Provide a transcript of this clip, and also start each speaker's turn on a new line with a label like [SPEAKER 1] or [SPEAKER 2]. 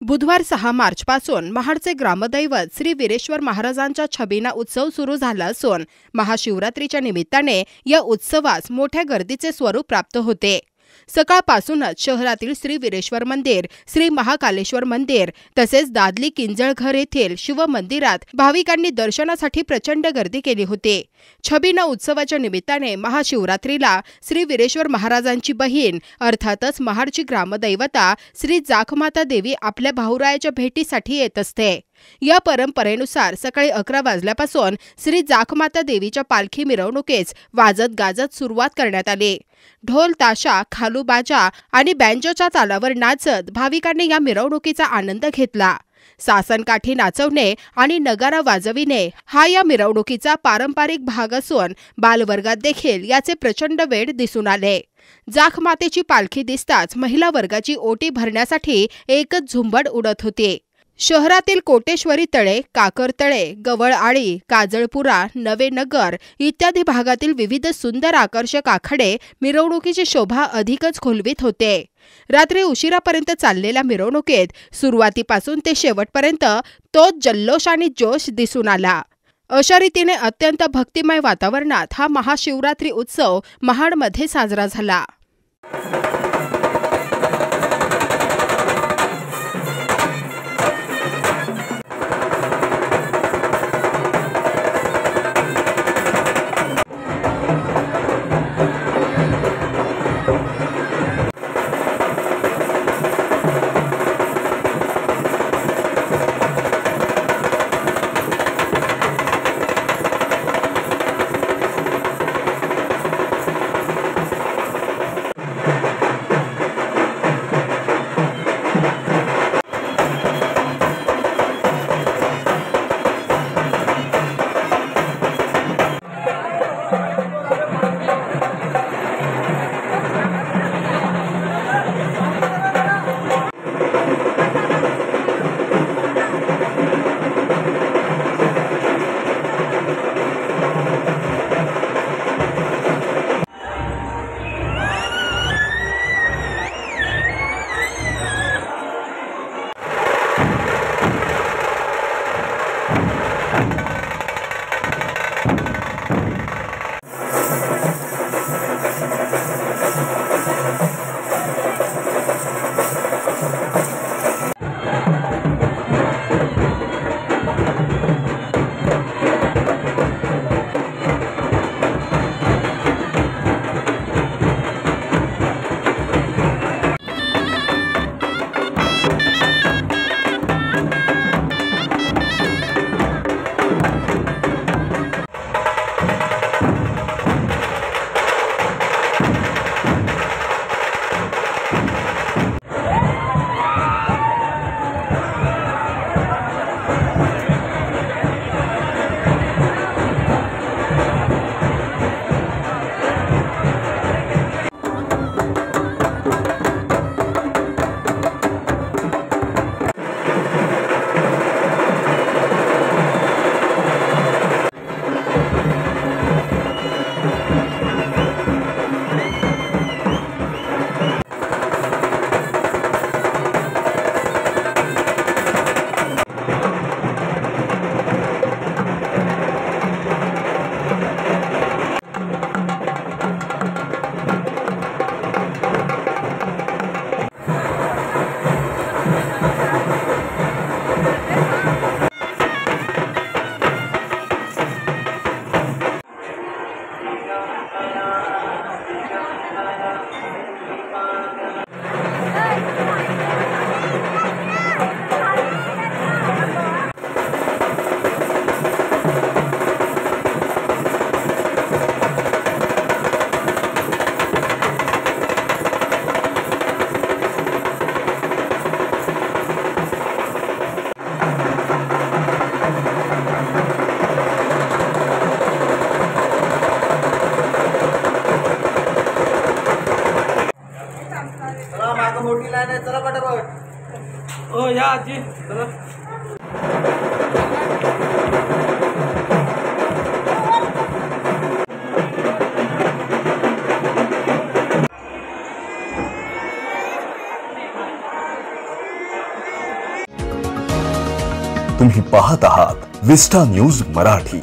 [SPEAKER 1] बुधवार 6 मार्चपासून महाडचे ग्रामदैवत श्री वीरेश्वर महाराजांचा छबिना उत्सव सुरू झाला असून महाशिवरात्रीच्या निमित्ताने या उत्सवास मोठ्या गर्दीचे स्वरूप प्राप्त होते। सकाळपासूनच शहरातील श्री वीरेश्वर मंदिर, श्री महाकालेश्वर मंदिर तसेच दादली किंजळघर येथील शिव मंदिरात भाविकांनी दर्शनासाठी प्रचंड गर्दी केली होती। छबिना उत्सवाच्या निमित्ताने महाशिवरात्रीला श्री वीरेश्वर महाराजांची बहीण अर्थातच महाडची ग्रामदैवता श्री जाखमाता देवी आपल्या भाऊरायाच्या भेटीसाठी येत असते। या परंपरेनुसार सकाळी 11 वाजल्यापासून श्री जाखमाता देवीच्या पालखी मिरवणुकीस वाजत गाजत सुरुवात करण्यात आली। ढोल ताशा, खालू बाजा आणि बँजोच्या तालावर नाचत भाविकांनी या मिरवणुकीचा आनंद घेतला। सासनकाठी नाचवणे आणि नगारा वाजविणे हा या मिरवणुकीचा पारंपरिक भाग असून बालवर्गात देखील याचे प्रचंड वेळ दिसून आले। जाखमातेची पालखी दिसताच महिला वर्गाची ओटी भरण्यासाठी एकच झुंबड उडत होती। शहरातील कोटेश्वरी तळे, काकर तळे, गवळआळी, काजळपुरा, नवे नगर इत्यादी भागातील विविध सुंदर आकर्षक आखाडे मिरवणुकीची शोभा अधिकच खोलवित होते। रात्री उशिरापर्यंत चाललेल्या मिरवणुकीत सुरुवातीपासून ते शेवटपर्यंत तोच जल्लोष आणि जोश दिसून आला। अशा रीतीने अत्यंत भक्तिमय वातावरणात हा महाशिवरात्री उत्सव महाडमध्ये साजरा झाला।
[SPEAKER 2] मोठी लाईन आहे, चला पटापट।
[SPEAKER 3] ओ या आजी चला।
[SPEAKER 4] तुम्ही पाहत आहात विस्टा न्यूज मराठी।